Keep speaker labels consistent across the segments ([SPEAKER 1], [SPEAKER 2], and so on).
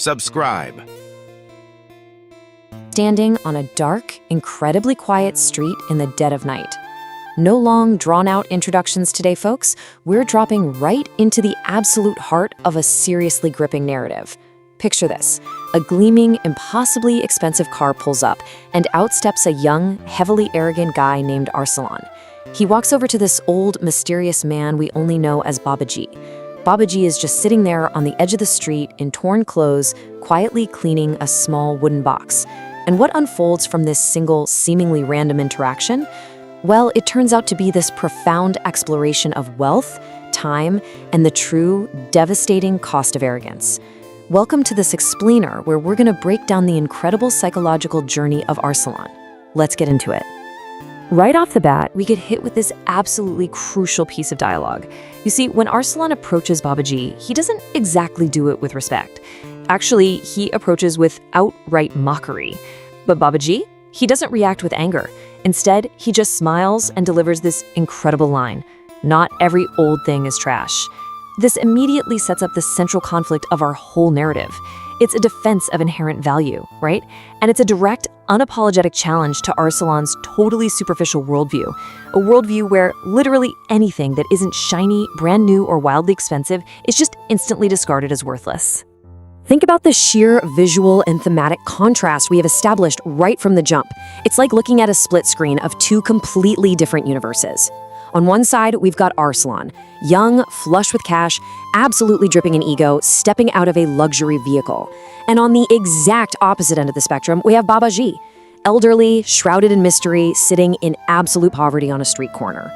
[SPEAKER 1] Subscribe.
[SPEAKER 2] Standing on a dark, incredibly quiet street in the dead of night. No long, drawn-out introductions today, folks. We're dropping right into the absolute heart of a seriously gripping narrative. Picture this. A gleaming, impossibly expensive car pulls up, and out steps a young, heavily arrogant guy named Arsalan. He walks over to this old, mysterious man we only know as Babaji. Babaji is just sitting there on the edge of the street in torn clothes, quietly cleaning a small wooden box. And what unfolds from this single, seemingly random interaction? Well, it turns out to be this profound exploration of wealth, time, and the true, devastating cost of arrogance. Welcome to this explainer, where we're going to break down the incredible psychological journey of Arsalan. Let's get into it. Right off the bat, we get hit with this absolutely crucial piece of dialogue. You see, when Arsalan approaches Babaji, he doesn't exactly do it with respect. Actually, he approaches with outright mockery. But Babaji, he doesn't react with anger. Instead, he just smiles and delivers this incredible line: "Not every old thing is trash." This immediately sets up the central conflict of our whole narrative. It's a defense of inherent value, right? And it's a direct, unapologetic challenge to Arsalan's totally superficial worldview. A worldview where literally anything that isn't shiny, brand new, or wildly expensive is just instantly discarded as worthless. Think about the sheer visual and thematic contrast we have established right from the jump. It's like looking at a split screen of two completely different universes. On one side, we've got Arsalan, young, flush with cash, absolutely dripping in ego, stepping out of a luxury vehicle. And on the exact opposite end of the spectrum, we have Babaji, elderly, shrouded in mystery, sitting in absolute poverty on a street corner.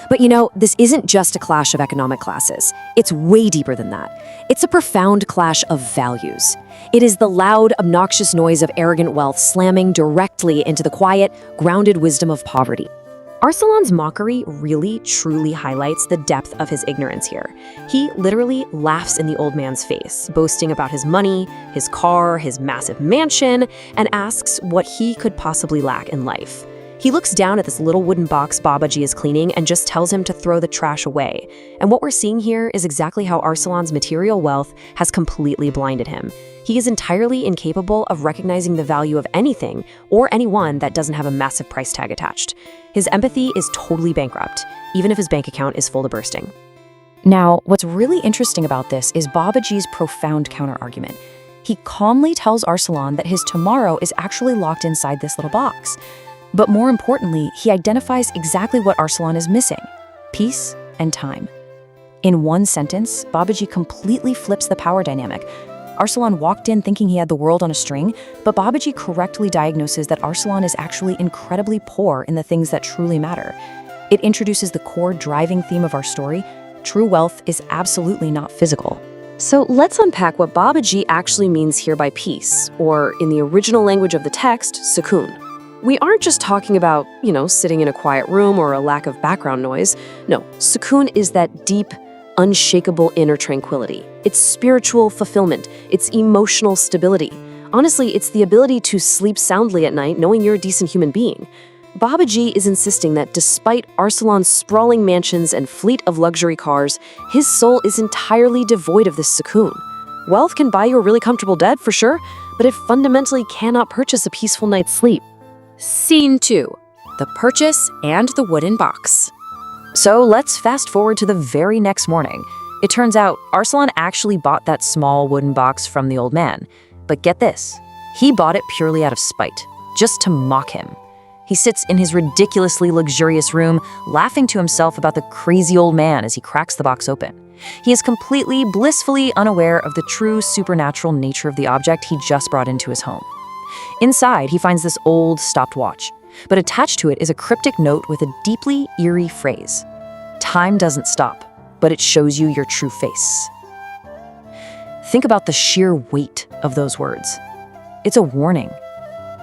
[SPEAKER 2] But you know, this isn't just a clash of economic classes. It's way deeper than that. It's a profound clash of values. It is the loud, obnoxious noise of arrogant wealth slamming directly into the quiet, grounded wisdom of poverty. Arsalan's mockery really, truly highlights the depth of his ignorance here. He literally laughs in the old man's face, boasting about his money, his car, his massive mansion, and asks what he could possibly lack in life. He looks down at this little wooden box Babaji is cleaning and just tells him to throw the trash away. And what we're seeing here is exactly how Arsalan's material wealth has completely blinded him. He is entirely incapable of recognizing the value of anything or anyone that doesn't have a massive price tag attached. His empathy is totally bankrupt, even if his bank account is full to bursting. Now, what's really interesting about this is Babaji's profound counterargument. He calmly tells Arsalan that his tomorrow is actually locked inside this little box. But more importantly, he identifies exactly what Arsalan is missing: peace and time. In one sentence, Babaji completely flips the power dynamic. Arsalan walked in thinking he had the world on a string, but Babaji correctly diagnoses that Arsalan is actually incredibly poor in the things that truly matter. It introduces the core driving theme of our story: true wealth is absolutely not physical. So let's unpack what Babaji actually means here by peace, or in the original language of the text, sukoon. We aren't just talking about, sitting in a quiet room or a lack of background noise. No, sukoon is that deep, unshakable inner tranquility. It's spiritual fulfillment. It's emotional stability. Honestly, it's the ability to sleep soundly at night knowing you're a decent human being. Babaji is insisting that despite Arsalan's sprawling mansions and fleet of luxury cars, his soul is entirely devoid of this sukoon. Wealth can buy you a really comfortable bed, for sure, but it fundamentally cannot purchase a peaceful night's sleep. Scene 2. The purchase and the wooden box. So let's fast forward to the very next morning. It turns out Arsalan actually bought that small wooden box from the old man. But get this, he bought it purely out of spite, just to mock him. He sits in his ridiculously luxurious room, laughing to himself about the crazy old man as he cracks the box open. He is completely, blissfully unaware of the true supernatural nature of the object he just brought into his home. Inside, he finds this old stopped watch, but attached to it is a cryptic note with a deeply eerie phrase: "Time doesn't stop, but it shows you your true face." Think about the sheer weight of those words. It's a warning.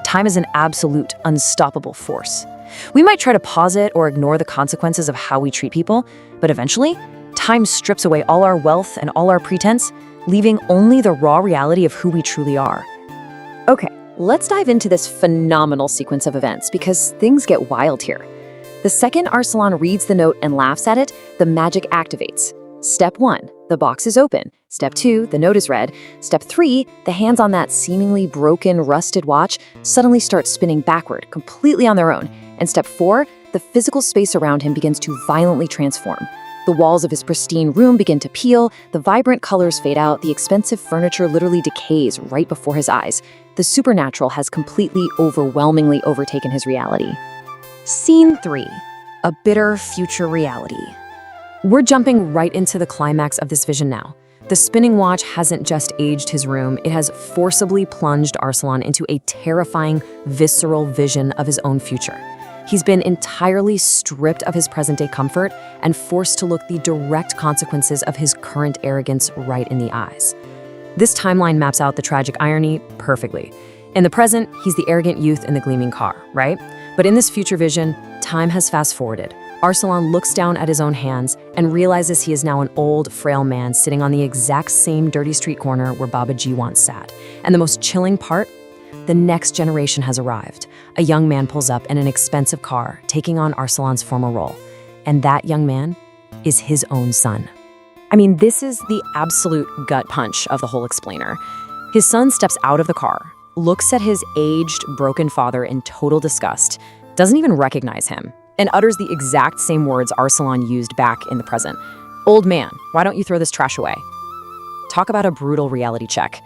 [SPEAKER 2] Time is an absolute, unstoppable force. We might try to pause it or ignore the consequences of how we treat people, but eventually, time strips away all our wealth and all our pretense, leaving only the raw reality of who we truly are. Okay, let's dive into this phenomenal sequence of events because things get wild here. The second Arsalan reads the note and laughs at it, the magic activates. Step 1, the box is open. Step 2, the note is read. Step 3, the hands on that seemingly broken, rusted watch suddenly start spinning backward, completely on their own. And step 4, the physical space around him begins to violently transform. The walls of his pristine room begin to peel, the vibrant colors fade out, the expensive furniture literally decays right before his eyes. The supernatural has completely, overwhelmingly overtaken his reality. Scene 3. A bitter future reality. We're jumping right into the climax of this vision now. The spinning watch hasn't just aged his room, it has forcibly plunged Arsalan into a terrifying, visceral vision of his own future. He's been entirely stripped of his present-day comfort and forced to look the direct consequences of his current arrogance right in the eyes. This timeline maps out the tragic irony perfectly. In the present, he's the arrogant youth in the gleaming car, right? But in this future vision, time has fast-forwarded. Arsalan looks down at his own hands and realizes he is now an old, frail man sitting on the exact same dirty street corner where Babaji once sat. And the most chilling part? The next generation has arrived. A young man pulls up in an expensive car, taking on Arsalan's former role. And that young man is his own son. I mean, this is the absolute gut punch of the whole explainer. His son steps out of the car, looks at his aged, broken father in total disgust, doesn't even recognize him, and utters the exact same words Arsalan used back in the present. "Old man, why don't you throw this trash away?" Talk about a brutal reality check.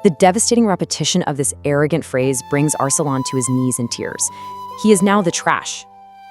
[SPEAKER 2] The devastating repetition of this arrogant phrase brings Arsalan to his knees in tears. He is now the trash.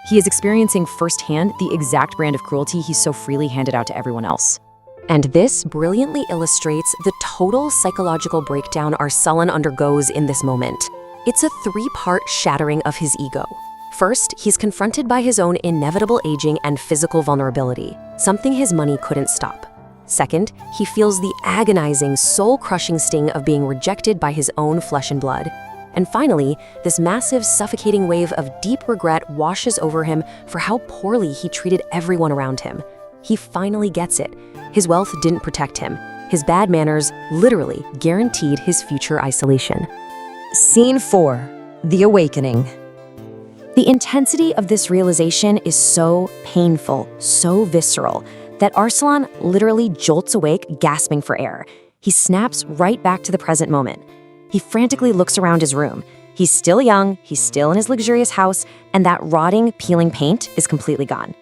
[SPEAKER 2] He is experiencing firsthand the exact brand of cruelty he so freely handed out to everyone else. And this brilliantly illustrates the total psychological breakdown Arsalan undergoes in this moment. It's a 3-part shattering of his ego. First, he's confronted by his own inevitable aging and physical vulnerability, something his money couldn't stop. Second, he feels the agonizing, soul-crushing sting of being rejected by his own flesh and blood. And finally, this massive, suffocating wave of deep regret washes over him for how poorly he treated everyone around him. He finally gets it. His wealth didn't protect him. His bad manners literally guaranteed his future isolation. Scene 4. The Awakening. The intensity of this realization is so painful, so visceral, that Arsalan literally jolts awake, gasping for air. He snaps right back to the present moment. He frantically looks around his room. He's still young, he's still in his luxurious house, and that rotting, peeling paint is completely gone.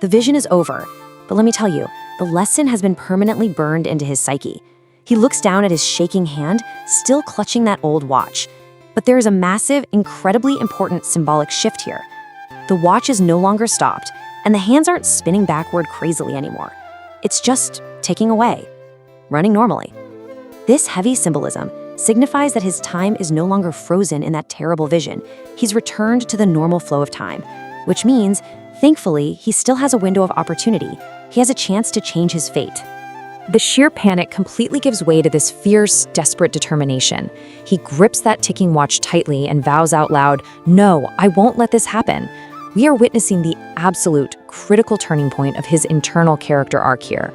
[SPEAKER 2] The vision is over, but let me tell you, the lesson has been permanently burned into his psyche. He looks down at his shaking hand, still clutching that old watch. But there is a massive, incredibly important symbolic shift here. The watch is no longer stopped, and the hands aren't spinning backward crazily anymore. It's just ticking away, running normally. This heavy symbolism signifies that his time is no longer frozen in that terrible vision. He's returned to the normal flow of time, which means, thankfully, he still has a window of opportunity. He has a chance to change his fate. The sheer panic completely gives way to this fierce, desperate determination. He grips that ticking watch tightly and vows out loud, "No, I won't let this happen." We are witnessing the absolute, critical turning point of his internal character arc here.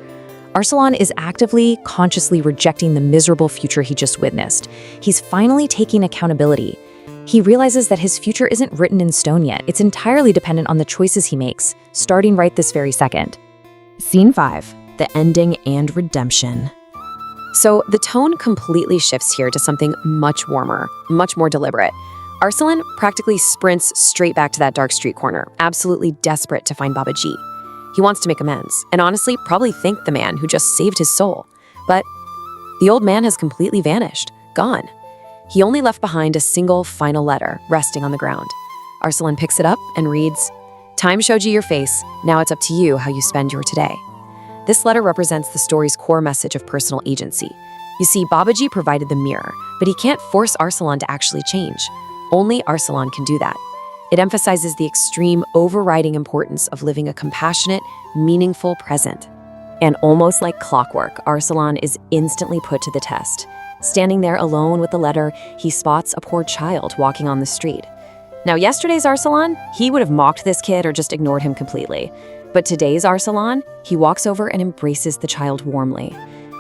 [SPEAKER 2] Arsalan is actively, consciously rejecting the miserable future he just witnessed. He's finally taking accountability. He realizes that his future isn't written in stone yet. It's entirely dependent on the choices he makes, starting right this very second. Scene 5. The ending and redemption. So the tone completely shifts here to something much warmer, much more deliberate. Arsalan practically sprints straight back to that dark street corner, absolutely desperate to find Babaji. He wants to make amends, and honestly probably thank the man who just saved his soul. But the old man has completely vanished, gone. He only left behind a single final letter resting on the ground. Arsalan picks it up and reads, "Time showed you your face, now it's up to you how you spend your today." This letter represents the story's core message of personal agency. You see, Babaji provided the mirror, but he can't force Arsalan to actually change. Only Arsalan can do that. It emphasizes the extreme, overriding importance of living a compassionate, meaningful present. And almost like clockwork, Arsalan is instantly put to the test. Standing there alone with the letter, he spots a poor child walking on the street. Now, yesterday's Arsalan, he would have mocked this kid or just ignored him completely. But today's Arsalan, he walks over and embraces the child warmly.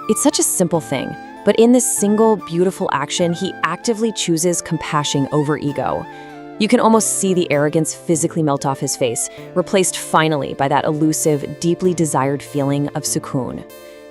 [SPEAKER 2] It's such a simple thing, but in this single, beautiful action, he actively chooses compassion over ego. You can almost see the arrogance physically melt off his face, replaced finally by that elusive, deeply desired feeling of sukoon.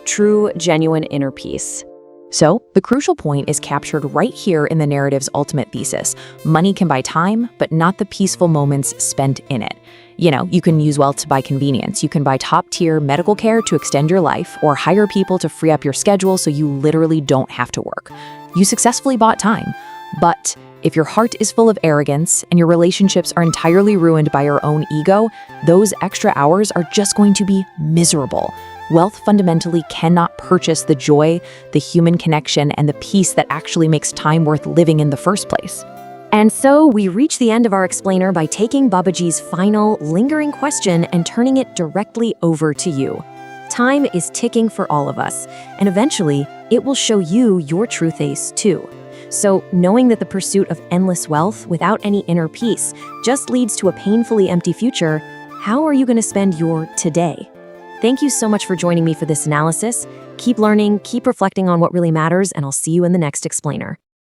[SPEAKER 2] true, genuine inner peace. So, the crucial point is captured right here in the narrative's ultimate thesis. Money can buy time, but not the peaceful moments spent in it. You can use wealth to buy convenience. You can buy top-tier medical care to extend your life, or hire people to free up your schedule so you literally don't have to work. You successfully bought time. But if your heart is full of arrogance and your relationships are entirely ruined by your own ego, those extra hours are just going to be miserable. Wealth fundamentally cannot purchase the joy, the human connection, and the peace that actually makes time worth living in the first place. And so we reach the end of our explainer by taking Babaji's final, lingering question and turning it directly over to you. Time is ticking for all of us, and eventually, it will show you your truth ace too. So, knowing that the pursuit of endless wealth without any inner peace just leads to a painfully empty future, how are you going to spend your today? Thank you so much for joining me for this analysis. Keep learning, keep reflecting on what really matters, and I'll see you in the next explainer.